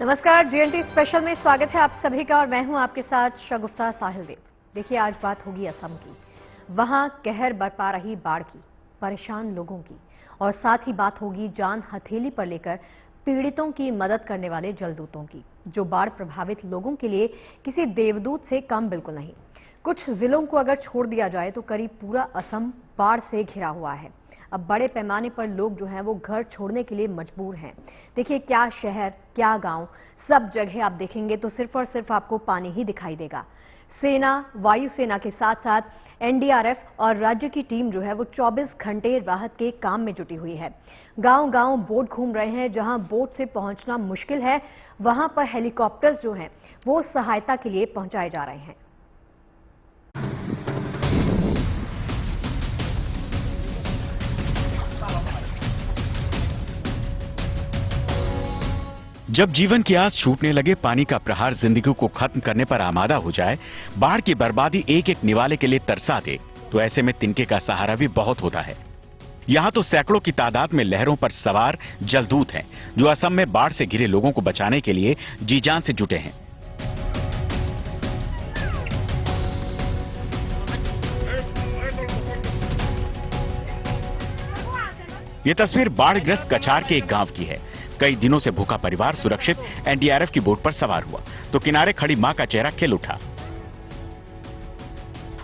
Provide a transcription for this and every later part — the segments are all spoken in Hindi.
नमस्कार, जीएनटी स्पेशल में स्वागत है आप सभी का और मैं हूं आपके साथ शगुफ्ता साहिल देव। देखिए, आज बात होगी असम की। वहां कहर बरपा रही बाढ़ की, परेशान लोगों की, और साथ ही बात होगी जान हथेली पर लेकर पीड़ितों की मदद करने वाले जलदूतों की, जो बाढ़ प्रभावित लोगों के लिए किसी देवदूत से कम बिल्कुल नहीं। कुछ जिलों को अगर छोड़ दिया जाए तो करीब पूरा असम बाढ़ से घिरा हुआ है। अब बड़े पैमाने पर लोग जो हैं वो घर छोड़ने के लिए मजबूर हैं। देखिए, क्या शहर, क्या गांव, सब जगह आप देखेंगे तो सिर्फ और सिर्फ आपको पानी ही दिखाई देगा। सेना, वायुसेना के साथ साथ एनडीआरएफ और राज्य की टीम जो है वो 24 घंटे राहत के काम में जुटी हुई है। गांव-गांव बोट घूम रहे हैं। जहां बोट से पहुंचना मुश्किल है, वहां पर हेलीकॉप्टर्स जो हैं वो सहायता के लिए पहुंचाए जा रहे हैं। जब जीवन की आस छूटने लगे, पानी का प्रहार जिंदगी को खत्म करने पर आमादा हो जाए, बाढ़ की बर्बादी एक एक निवाले के लिए तरसा दे, तो ऐसे में तिनके का सहारा भी बहुत होता है। यहाँ तो सैकड़ों की तादाद में लहरों पर सवार जलदूत हैं, जो असम में बाढ़ से घिरे लोगों को बचाने के लिए जी जान से जुटे हैं। ये तस्वीर बाढ़ग्रस्त कछार के एक गांव की है। कई दिनों से भूखा परिवार सुरक्षित एनडीआरएफ की बोट पर सवार हुआ तो किनारे खड़ी मां का चेहरा खिल उठा।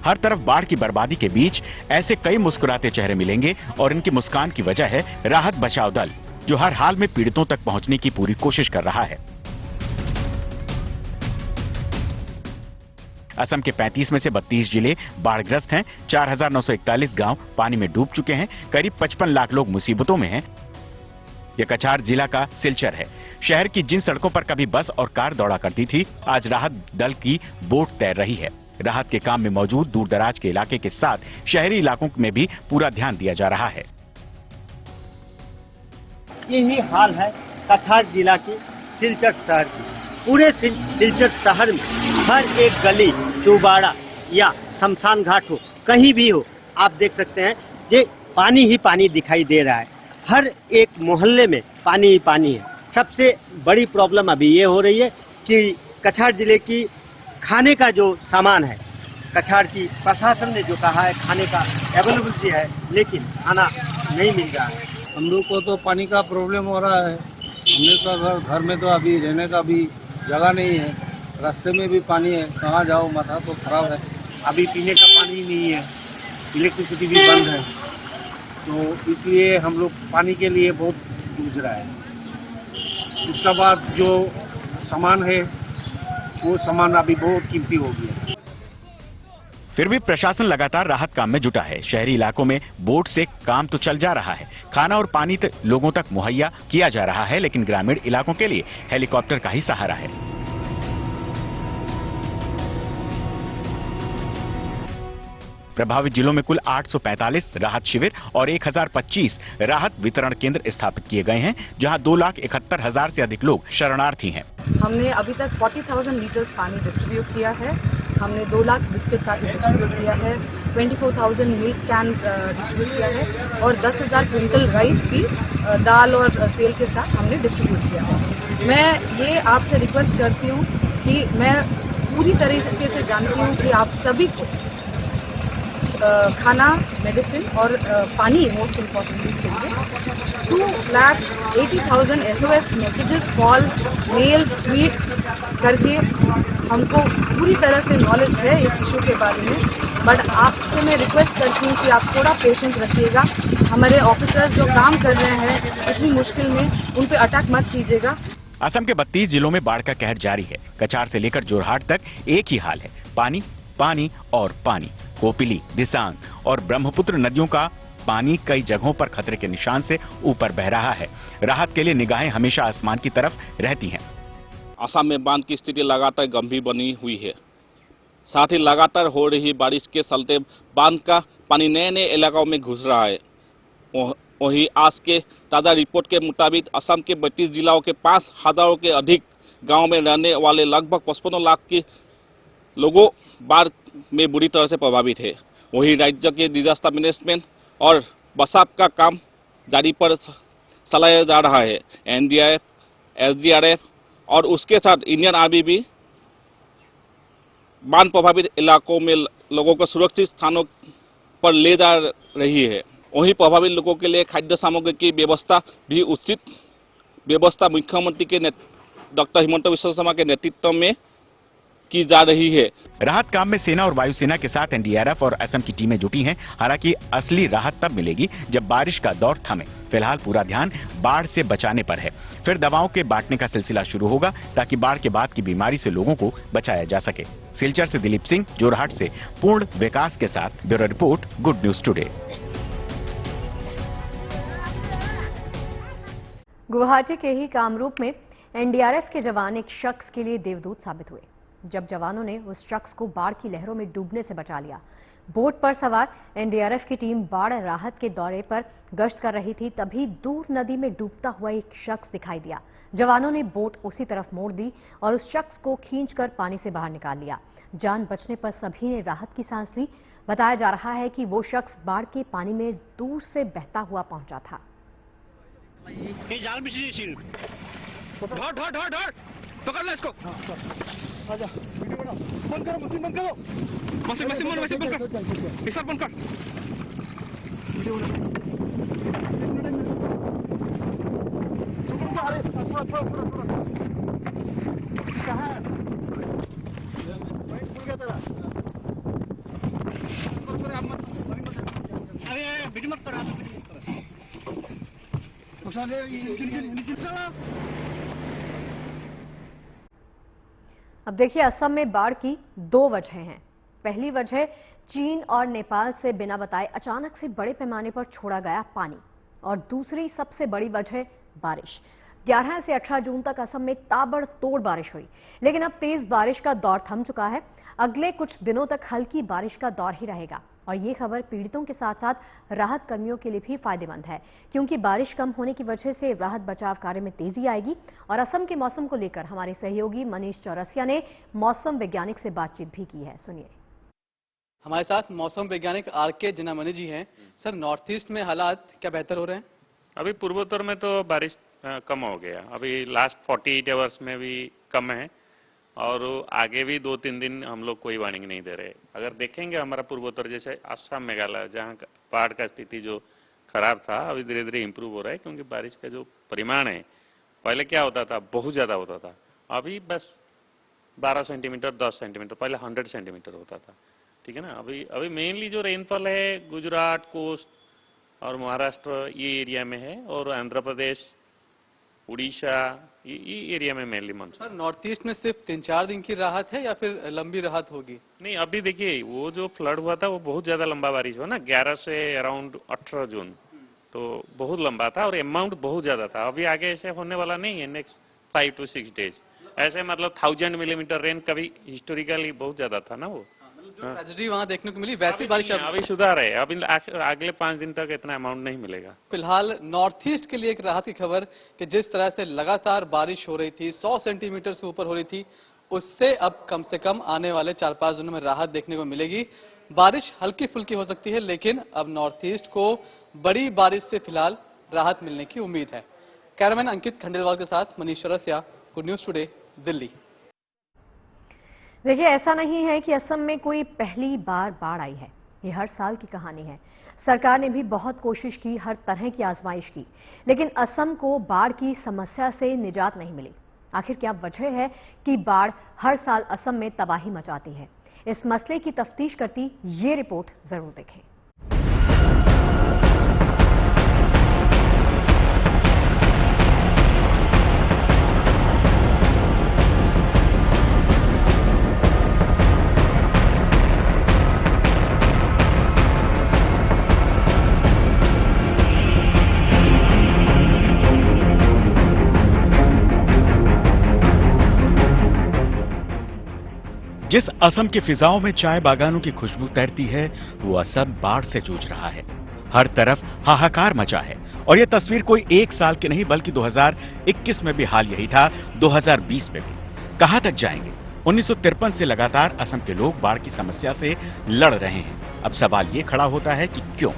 हर तरफ बाढ़ की बर्बादी के बीच ऐसे कई मुस्कुराते चेहरे मिलेंगे और इनकी मुस्कान की वजह है राहत बचाव दल, जो हर हाल में पीड़ितों तक पहुंचने की पूरी कोशिश कर रहा है। असम के 35 में से 32 जिले बाढ़ग्रस्त हैं। 4,941 गांव पानी में डूब चुके हैं। करीब 55 लाख लोग मुसीबतों में हैं। यह कछार जिला का सिलचर है। शहर की जिन सड़कों पर कभी बस और कार दौड़ा करती थी, आज राहत दल की बोट तैर रही है। राहत के काम में मौजूद दूरदराज के इलाके के साथ शहरी इलाकों में भी पूरा ध्यान दिया जा रहा है। यही हाल है कछार जिला की सिलचर शहर की। पूरे सिलचर शहर में हर एक गली, चौबाड़ा या शमशान घाट हो, कहीं भी हो, आप देख सकते हैं ये पानी ही पानी दिखाई दे रहा है। हर एक मोहल्ले में पानी ही पानी है। सबसे बड़ी प्रॉब्लम अभी ये हो रही है कि कछार जिले की खाने का जो सामान है, कछार की प्रशासन ने जो कहा है खाने का अवेलेबिलिटी है, लेकिन खाना नहीं मिल रहा है। हम लोग को तो पानी का प्रॉब्लम हो रहा है। हमने तो घर में तो अभी रहने का भी जगह नहीं है। रास्ते में भी पानी है, कहाँ जाओ, माथा तो खराब है। अभी पीने का पानी नहीं है, इलेक्ट्रिसिटी भी बंद है, तो इसलिए हम लोग पानी के लिए बहुत जूझ रहा है। उसके बाद जो सामान है वो सामान अभी बहुत कीमती हो गया। फिर भी प्रशासन लगातार राहत काम में जुटा है। शहरी इलाकों में बोट से काम तो चल जा रहा है। खाना और पानी लोगों तक मुहैया किया जा रहा है, लेकिन ग्रामीण इलाकों के लिए हेलीकॉप्टर का ही सहारा है। प्रभावित जिलों में कुल 845 राहत शिविर और 1025 राहत वितरण केंद्र स्थापित किए गए हैं, जहां 2,71,000 से अधिक लोग शरणार्थी हैं। हमने अभी तक 40,000 लीटर्स पानी डिस्ट्रीब्यूट किया है। हमने 2 लाख बिस्किट पैकेट डिस्ट्रीब्यूट किया है, 24,000 मिल्क कैन डिस्ट्रीब्यूट किया है और 10,000 क्विंटल राइस की दाल और तेल के साथ हमने डिस्ट्रीब्यूट किया है। मैं ये आपसे रिक्वेस्ट करती हूँ कि मैं पूरी तरीके से जानती हूँ कि आप सभी को खाना, मेडिसिन और पानी मोस्ट इम्पोर्टेंटली चाहिए। 2,80,000 SOS messages, call, mail, tweet करके हमको पूरी तरह से नॉलेज है इस इशू के बारे में। बट आपसे मैं रिक्वेस्ट करती हूँ कि आप थोड़ा पेशेंस रखिएगा। हमारे ऑफिसर्स जो काम कर रहे हैं इतनी मुश्किल में, उन पे अटैक मत कीजिएगा। असम के 32 जिलों में बाढ़ का कहर जारी है। कछार से लेकर जोरहाट तक एक ही हाल है, पानी, पानी और पानी। कोपिली, दिसांग और ब्रह्मपुत्र नदियों का पानी कई जगहों पर खतरे के निशान से ऊपर बह रहा है। राहत के लिए निगाहें हमेशा आसमान की तरफ रहती हैं। असम में बांध की स्थिति लगातार गंभीर बनी हुई है। साथ ही लगातार हो रही बारिश के चलते बांध का पानी नए नए इलाकों में घुस रहा है। वहीं आज के ताज़ा रिपोर्ट के मुताबिक असम के 32 जिलों के 5,000 के अधिक गांव में रहने वाले लगभग 55 लाख के लोगों बाढ़ में बुरी तरह से प्रभावित है। वहीं राज्य के डिजास्टर मैनेजमेंट और बचाव का काम जारी पर चलाया जा रहा है। एनडीआरएफ, एसडीआरएफ और उसके साथ इंडियन आर्मी भी बाढ़ प्रभावित इलाकों में लोगों को सुरक्षित स्थानों पर ले जा रही है। वहीं प्रभावित लोगों के लिए खाद्य सामग्री की व्यवस्था भी उचित व्यवस्था मुख्यमंत्री के डॉक्टर हिमंत बिश्व शर्मा के नेतृत्व में की जा रही है। राहत काम में सेना और वायुसेना के साथ एनडीआरएफ और असम की टीमें जुटी हैं। हालांकि असली राहत तब मिलेगी जब बारिश का दौर थमे। फिलहाल पूरा ध्यान बाढ़ से बचाने पर है। फिर दवाओं के बांटने का सिलसिला शुरू होगा ताकि बाढ़ के बाद की बीमारी से लोगों को बचाया जा सके। सिलचर से दिलीप सिंह, जोरहाट से पूर्ण विकास के साथ bureau report, good news today. Guwahati के ही कामरूप में एनडीआरएफ के जवान एक शख्स के लिए देवदूत साबित हुए जब जवानों ने उस शख्स को बाढ़ की लहरों में डूबने से बचा लिया। बोट पर सवार एनडीआरएफ की टीम बाढ़ राहत के दौरे पर गश्त कर रही थी, तभी दूर नदी में डूबता हुआ एक शख्स दिखाई दिया। जवानों ने बोट उसी तरफ मोड़ दी और उस शख्स को खींचकर पानी से बाहर निकाल लिया। जान बचने पर सभी ने राहत की सांस ली। बताया जा रहा है कि वो शख्स बाढ़ के पानी में दूर से बहता हुआ पहुंचा था। पकड़ लो इसको। आजा, वीडियो बना। बंद करो, मशीन बंद करो। मशीन बंद कर। इस बंद कर। वीडियो बना। कहाँ है? भूल गया तेरा। अरे वीडियो मत करो। अब देखिए, असम में बाढ़ की दो वजह हैं। पहली वजह चीन और नेपाल से बिना बताए अचानक से बड़े पैमाने पर छोड़ा गया पानी, और दूसरी सबसे बड़ी वजह बारिश। 11 से 18 जून तक असम में ताबड़तोड़ बारिश हुई, लेकिन अब तेज बारिश का दौर थम चुका है। अगले कुछ दिनों तक हल्की बारिश का दौर ही रहेगा, और ये खबर पीड़ितों के साथ साथ राहत कर्मियों के लिए भी फायदेमंद है, क्योंकि बारिश कम होने की वजह से राहत बचाव कार्य में तेजी आएगी। और असम के मौसम को लेकर हमारे सहयोगी मनीष चौरसिया ने मौसम वैज्ञानिक से बातचीत भी की है। सुनिए। हमारे साथ मौसम वैज्ञानिक आर.के. जिनामणि जी हैं। सर, नॉर्थ ईस्ट में हालात क्या बेहतर हो रहे हैं? अभी पूर्वोत्तर में तो बारिश कम हो गया। अभी लास्ट 48 आवर्स में भी कम है, और आगे भी 2-3 दिन हम लोग कोई वार्निंग नहीं दे रहे। अगर देखेंगे हमारा पूर्वोत्तर जैसे असम, मेघालय, जहाँ बाढ़ का स्थिति जो खराब था, अभी धीरे धीरे इंप्रूव हो रहा है, क्योंकि बारिश का जो परिमाण है, पहले क्या होता था, बहुत ज़्यादा होता था। अभी बस 12 सेंटीमीटर, 10 सेंटीमीटर, पहले 100 सेंटीमीटर होता था। ठीक है ना। अभी मेनली जो रेनफॉल है गुजरात कोस्ट और महाराष्ट्र ये एरिया में है, और आंध्र प्रदेश, उड़ीसा ये एरिया में mainly monsoon. Sir, north east में सिर्फ 3-4 दिन की राहत है या फिर लंबी राहत होगी? नहीं, अभी देखिए वो जो फ्लड हुआ था वो बहुत ज्यादा लंबा बारिश हुआ ना, 11 से अराउंड 18 जून, तो बहुत लंबा था और अमाउंट बहुत ज्यादा था। अभी आगे ऐसे होने वाला नहीं है नेक्स्ट 5 to 6 डेज। ऐसे मतलब 1000 मिलीमीटर रेन कभी हिस्टोरिकली बहुत ज्यादा था ना वो। जो ट्रेजेडी वहाँ देखने को मिली वैसी बारिश अभी सुधार है। अभी अगले 5 दिन तक इतना अमाउंट नहीं मिलेगा। फिलहाल नॉर्थ ईस्ट के लिए एक राहत की खबर कि जिस तरह से लगातार बारिश हो रही थी, 100 सेंटीमीटर से ऊपर हो रही थी, उससे अब कम से कम आने वाले 4-5 दिनों में राहत देखने को मिलेगी। बारिश हल्की फुल्की हो सकती है, लेकिन अब नॉर्थ ईस्ट को बड़ी बारिश से फिलहाल राहत मिलने की उम्मीद है। कैमरामैन अंकित खंडेलवाल के साथ Manish Chaurasia, good news today, Delhi. देखिए, ऐसा नहीं है कि असम में कोई पहली बार बाढ़ आई है। ये हर साल की कहानी है। सरकार ने भी बहुत कोशिश की, हर तरह की आजमाइश की, लेकिन असम को बाढ़ की समस्या से निजात नहीं मिली। आखिर क्या वजह है कि बाढ़ हर साल असम में तबाही मचाती है? इस मसले की तफ्तीश करती ये रिपोर्ट जरूर देखें। जिस असम की फिजाओं में चाय बागानों की खुशबू तैरती है, वो असम बाढ़ से जूझ रहा है। हर तरफ हाहाकार मचा है, और ये तस्वीर कोई एक साल की नहीं बल्कि 2021 में भी हाल यही था, 2020 में भी। कहां तक जाएंगे? 1953 से लगातार असम के लोग बाढ़ की समस्या से लड़ रहे हैं। अब सवाल ये खड़ा होता है कि क्यों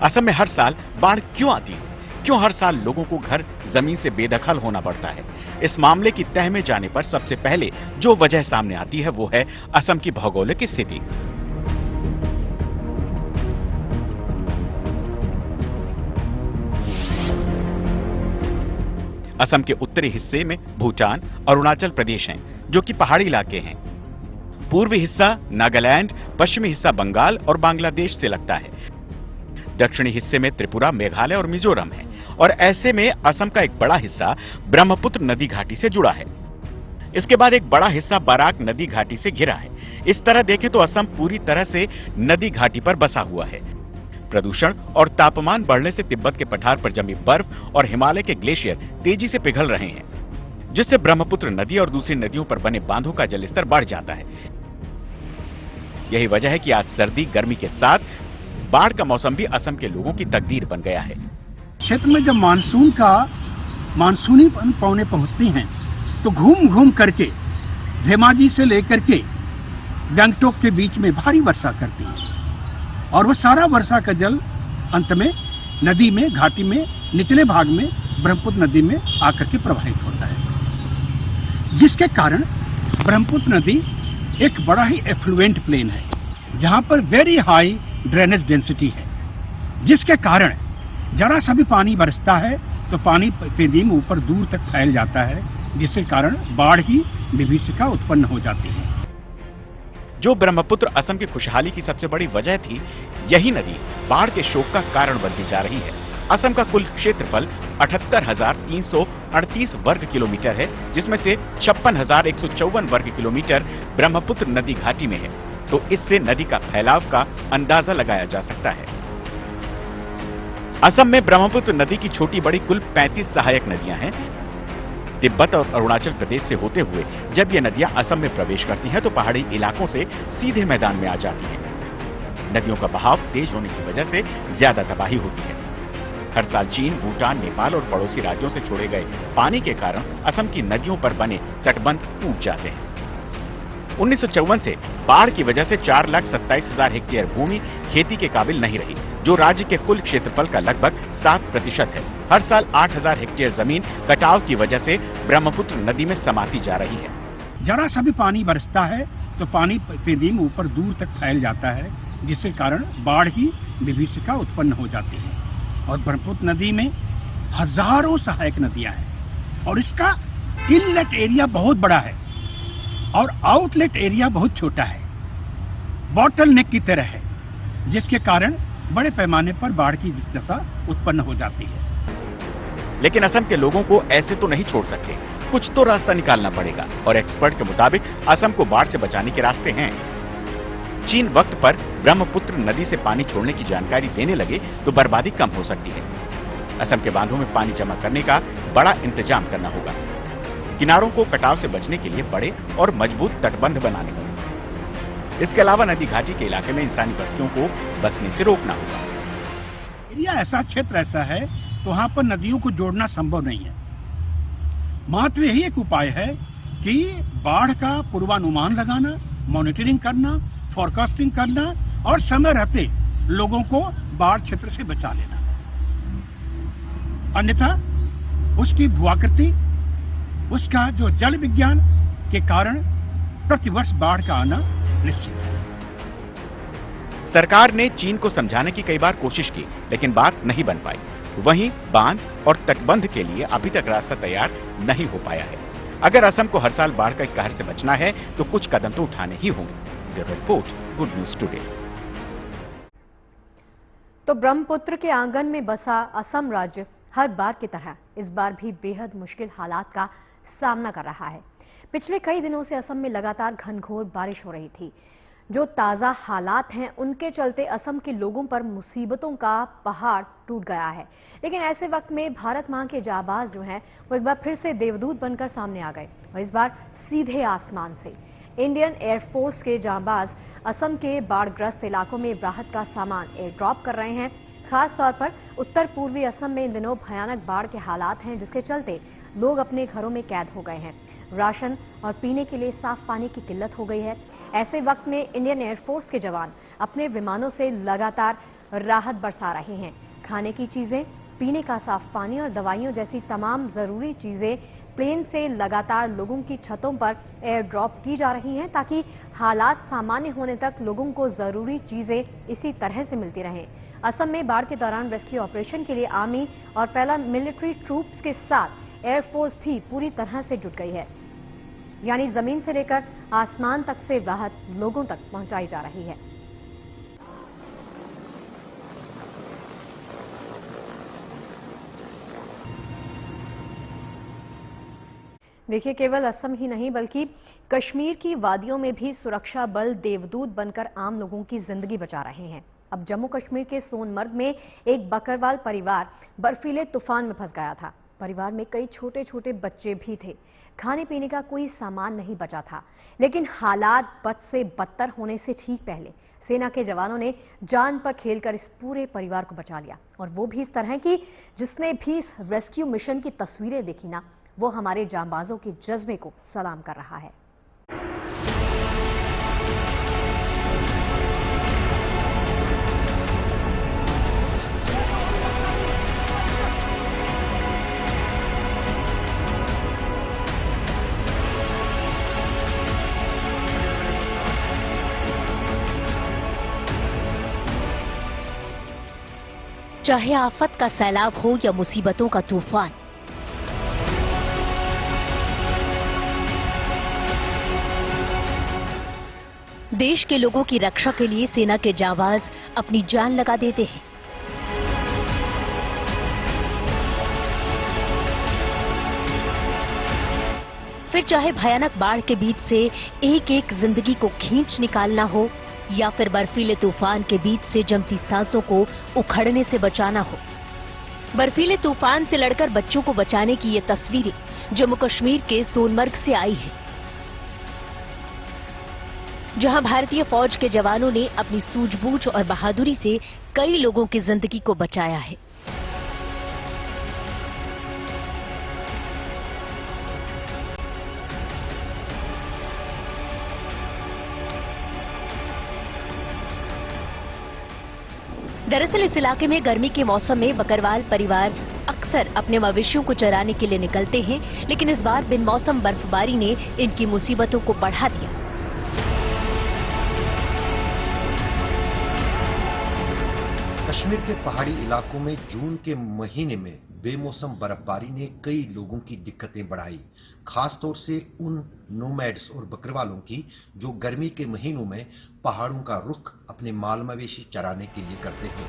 असम में हर साल बाढ़ क्यों आती है? क्यों हर साल लोगों को घर जमीन से बेदखल होना पड़ता है? इस मामले की तह में जाने पर सबसे पहले जो वजह सामने आती है वो है असम की भौगोलिक स्थिति। असम के उत्तरी हिस्से में भूटान, अरुणाचल प्रदेश हैं, जो कि पहाड़ी इलाके हैं। पूर्वी हिस्सा नागालैंड, पश्चिमी हिस्सा बंगाल और बांग्लादेश से लगता है। दक्षिणी हिस्से में त्रिपुरा, मेघालय और मिजोरम है। और ऐसे में असम का एक बड़ा हिस्सा ब्रह्मपुत्र नदी घाटी से जुड़ा है। इसके बाद एक बड़ा हिस्सा बराक नदी घाटी से घिरा है। इस तरह देखें तो असम पूरी तरह से नदी घाटी पर बसा हुआ है। प्रदूषण और तापमान बढ़ने से तिब्बत के पठार पर जमी बर्फ और हिमालय के ग्लेशियर तेजी से पिघल रहे हैं, जिससे ब्रह्मपुत्र नदी और दूसरी नदियों पर बने बांधों का जलस्तर बढ़ जाता है। यही वजह है कि आज सर्दी गर्मी के साथ बाढ़ का मौसम भी असम के लोगों की तकदीर बन गया है। क्षेत्र में जब मानसूनी पौने पहुंचती हैं तो घूम घूम करके धेमाजी से लेकर के गंगटोक के बीच में भारी वर्षा करती है और वो सारा वर्षा का जल अंत में नदी में, घाटी में, निचले भाग में ब्रह्मपुत्र नदी में आकर के प्रवाहित होता है, जिसके कारण ब्रह्मपुत्र नदी एक बड़ा ही एफ्लुएंट प्लेन है जहां पर वेरी हाई ड्रेनेज डेंसिटी है, जिसके कारण जरा सा भी पानी बरसता है तो पानी पेदीम ऊपर दूर तक फैल जाता है, जिसके कारण बाढ़ की विभीषिका उत्पन्न हो जाती है। जो ब्रह्मपुत्र असम की खुशहाली की सबसे बड़ी वजह थी, यही नदी बाढ़ के शोक का कारण बनती जा रही है। असम का कुल क्षेत्रफल 78,338 वर्ग किलोमीटर है, जिसमें से 56,154 वर्ग किलोमीटर ब्रह्मपुत्र नदी घाटी में है। तो इससे नदी का फैलाव का अंदाजा लगाया जा सकता है। असम में ब्रह्मपुत्र नदी की छोटी बड़ी कुल 35 सहायक नदियां हैं। तिब्बत और अरुणाचल प्रदेश से होते हुए जब ये नदियां असम में प्रवेश करती हैं तो पहाड़ी इलाकों से सीधे मैदान में आ जाती हैं। नदियों का बहाव तेज होने की वजह से ज्यादा तबाही होती है। हर साल चीन, भूटान, नेपाल और पड़ोसी राज्यों से छोड़े गए पानी के कारण असम की नदियों पर बने तटबंध टूट जाते हैं। 1954 से बाढ़ की वजह से 4,27,000 हेक्टेयर भूमि खेती के काबिल नहीं रही, जो राज्य के कुल क्षेत्रफल का लगभग 7% है। हर साल 8,000 हेक्टेयर जमीन कटाव की वजह से ब्रह्मपुत्र नदी में समाती जा रही है। जरा सा भी पानी बरसता है तो पानी पेदीम ऊपर दूर तक फैल जाता है, जिसके कारण बाढ़ की विभीषिका उत्पन्न हो जाती है। और ब्रह्मपुत्र नदी में हजारों सहायक नदियां हैं और इसका इनलेट एरिया बहुत बड़ा है और आउटलेट एरिया बहुत छोटा है, बॉटल नेक की तरह है, जिसके कारण बड़े पैमाने पर बाढ़ की दशा उत्पन्न हो जाती है। लेकिन असम के लोगों को ऐसे तो नहीं छोड़ सकते, कुछ तो रास्ता निकालना पड़ेगा और एक्सपर्ट के मुताबिक असम को बाढ़ से बचाने के रास्ते हैं। चीन वक्त पर ब्रह्मपुत्र नदी से पानी छोड़ने की जानकारी देने लगे तो बर्बादी कम हो सकती है। असम के बांधों में पानी जमा करने का बड़ा इंतजाम करना होगा। किनारों को कटाव से बचने के लिए बड़े और मजबूत तटबंध बनाने होंगे। इसके अलावा नदी घाटी के इलाके में इंसानी बस्तियों को बसने से रोकना होगा। एरिया ऐसा, क्षेत्र ऐसा है तो वहां पर नदियों को जोड़ना संभव नहीं है। मात्र यही एक उपाय है कि बाढ़ का पूर्वानुमान लगाना, मॉनिटरिंग करना, फोरकास्टिंग करना और समय रहते लोगों को बाढ़ क्षेत्र से बचा लेना। अन्यथा उसकी भूआकृति, उसका जो जल विज्ञान के कारण प्रतिवर्ष बाढ़ का आना निश्चित है। सरकार ने चीन को समझाने की कई बार कोशिश की, लेकिन बात नहीं बन पाई। वहीं बांध और तटबंध के लिए अभी तक रास्ता तैयार नहीं हो पाया है। अगर असम को हर साल बाढ़ का कहर से बचना है तो कुछ कदम तो उठाने ही होंगे। Bureau report, good news today. तो ब्रह्मपुत्र के आंगन में बसा असम राज्य हर बार की तरह इस बार भी बेहद मुश्किल हालात का सामना कर रहा है। पिछले कई दिनों से असम में लगातार घनघोर बारिश हो रही थी। जो ताजा हालात हैं उनके चलते असम के लोगों पर मुसीबतों का पहाड़ टूट गया है। लेकिन ऐसे वक्त में भारत मां के जाबाज जो हैं वो एक बार फिर से देवदूत बनकर सामने आ गए और इस बार सीधे आसमान से इंडियन एयरफोर्स के जाबाज असम के बाढ़ग्रस्त इलाकों में राहत का सामान एयर ड्रॉप कर रहे हैं। खास तौर पर उत्तर पूर्वी असम में इन दिनों भयानक बाढ़ के हालात हैं, जिसके चलते लोग अपने घरों में कैद हो गए हैं। राशन और पीने के लिए साफ पानी की किल्लत हो गई है। ऐसे वक्त में इंडियन एयरफोर्स के जवान अपने विमानों से लगातार राहत बरसा रहे हैं। खाने की चीजें, पीने का साफ पानी और दवाइयों जैसी तमाम जरूरी चीजें प्लेन से लगातार लोगों की छतों पर एयर ड्रॉप की जा रही हैं ताकि हालात सामान्य होने तक लोगों को जरूरी चीजें इसी तरह से मिलती रहें। असम में बाढ़ के दौरान रेस्क्यू ऑपरेशन के लिए आर्मी और पैरामिलिट्री ट्रूप्स के साथ एयरफोर्स भी पूरी तरह से जुट गई है, यानी जमीन से लेकर आसमान तक से राहत लोगों तक पहुंचाई जा रही है। देखिए, केवल असम ही नहीं बल्कि कश्मीर की वादियों में भी सुरक्षा बल देवदूत बनकर आम लोगों की जिंदगी बचा रहे हैं। अब जम्मू कश्मीर के सोनमर्ग में एक बकरवाल परिवार बर्फीले तूफान में फंस गया था। परिवार में कई छोटे छोटे बच्चे भी थे। खाने पीने का कोई सामान नहीं बचा था, लेकिन हालात बद से बदतर होने से ठीक पहले सेना के जवानों ने जान पर खेलकर इस पूरे परिवार को बचा लिया, और वो भी इस तरह की जिसने भी इस रेस्क्यू मिशन की तस्वीरें देखी ना, वो हमारे जांबाजों के जज्बे को सलाम कर रहा है। चाहे आफत का सैलाब हो या मुसीबतों का तूफान, देश के लोगों की रक्षा के लिए सेना के जांबाज अपनी जान लगा देते हैं। फिर चाहे भयानक बाढ़ के बीच से एक एक जिंदगी को खींच निकालना हो या फिर बर्फीले तूफान के बीच से जमती सांसों को उखड़ने से बचाना हो। बर्फीले तूफान से लड़कर बच्चों को बचाने की ये तस्वीरें जम्मू कश्मीर के सोनमर्ग से आई हैं, जहां भारतीय फौज के जवानों ने अपनी सूझबूझ और बहादुरी से कई लोगों की जिंदगी को बचाया है। दरअसल इस इलाके में गर्मी के मौसम में बकरवाल परिवार अक्सर अपने मवेशियों को चराने के लिए निकलते हैं, लेकिन इस बार बिन मौसम बर्फबारी ने इनकी मुसीबतों को बढ़ा दिया। कश्मीर के पहाड़ी इलाकों में जून के महीने में बेमौसम बर्फबारी ने कई लोगों की दिक्कतें बढ़ाई, खासतौर से उन नोमैड्स और बकरवालों की जो गर्मी के महीनों में पहाड़ों का रुख अपने माल मवेशी चराने के लिए करते हैं।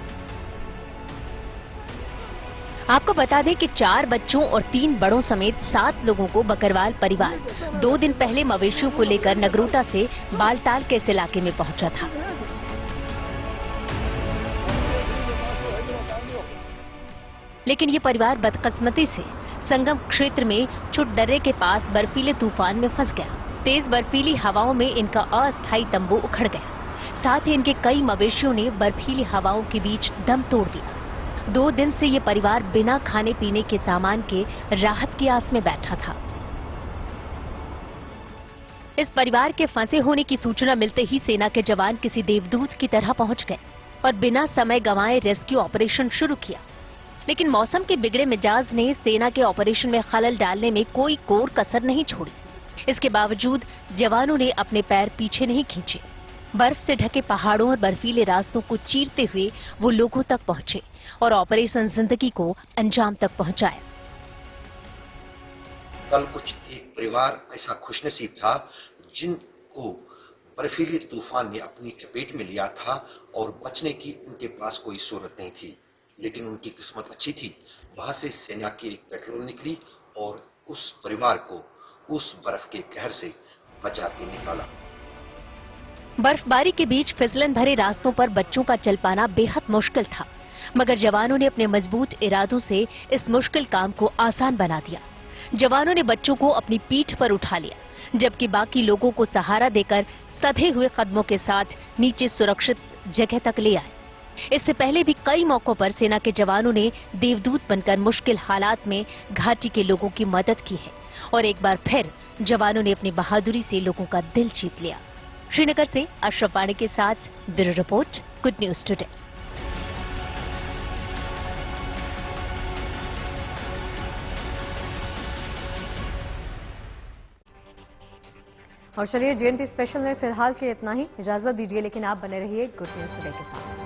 आपको बता दें कि 4 बच्चों और 3 बड़ों समेत 7 लोगों को बकरवाल परिवार 2 दिन पहले मवेशियों को लेकर नगरोटा से बालटाल के इस इलाके में पहुंचा था। लेकिन ये परिवार बदकिस्मती से संगम क्षेत्र में छुटदर्रे के पास बर्फीले तूफान में फंस गया। तेज बर्फीली हवाओं में इनका अस्थायी तंबू उखड़ गया। साथ ही इनके कई मवेशियों ने बर्फीली हवाओं के बीच दम तोड़ दिया। 2 दिन से ये परिवार बिना खाने पीने के सामान के राहत की आस में बैठा था। इस परिवार के फंसे होने की सूचना मिलते ही सेना के जवान किसी देवदूत की तरह पहुंच गए और बिना समय गंवाए रेस्क्यू ऑपरेशन शुरू किया। लेकिन मौसम के बिगड़े मिजाज ने सेना के ऑपरेशन में खलल डालने में कोई कोर कसर नहीं छोड़ी। इसके बावजूद जवानों ने अपने पैर पीछे नहीं खींचे। बर्फ से ढके पहाड़ों और बर्फीले रास्तों को चीरते हुए वो लोगों तक पहुंचे और ऑपरेशन जिंदगी को अंजाम तक पहुंचाया। कल कुछ एक परिवार ऐसा खुशनसीब था जिनको बर्फीले तूफान ने अपनी चपेट में लिया था और बचने की उनके पास कोई सूरत नहीं थी, लेकिन उनकी किस्मत अच्छी थी। वहां से सेना की एक पेट्रोल निकली और उस परिवार को उस बर्फ के कहर से बचा के निकाला। बर्फबारी के बीच फिसलन भरे रास्तों पर बच्चों का चल पाना बेहद मुश्किल था, मगर जवानों ने अपने मजबूत इरादों से इस मुश्किल काम को आसान बना दिया। जवानों ने बच्चों को अपनी पीठ पर उठा लिया, जबकि बाकी लोगों को सहारा देकर सधे हुए कदमों के साथ नीचे सुरक्षित जगह तक ले आए। इससे पहले भी कई मौकों पर सेना के जवानों ने देवदूत बनकर मुश्किल हालात में घाटी के लोगों की मदद की है और एक बार फिर जवानों ने अपनी बहादुरी से लोगों का दिल जीत लिया। श्रीनगर से अशरफ वाणी के साथ bureau report, good news today. और चलिए JNT स्पेशल में फिलहाल के इतना ही। इजाजत दीजिए, लेकिन आप बने रहिए गुड न्यूज टुडे के साथ।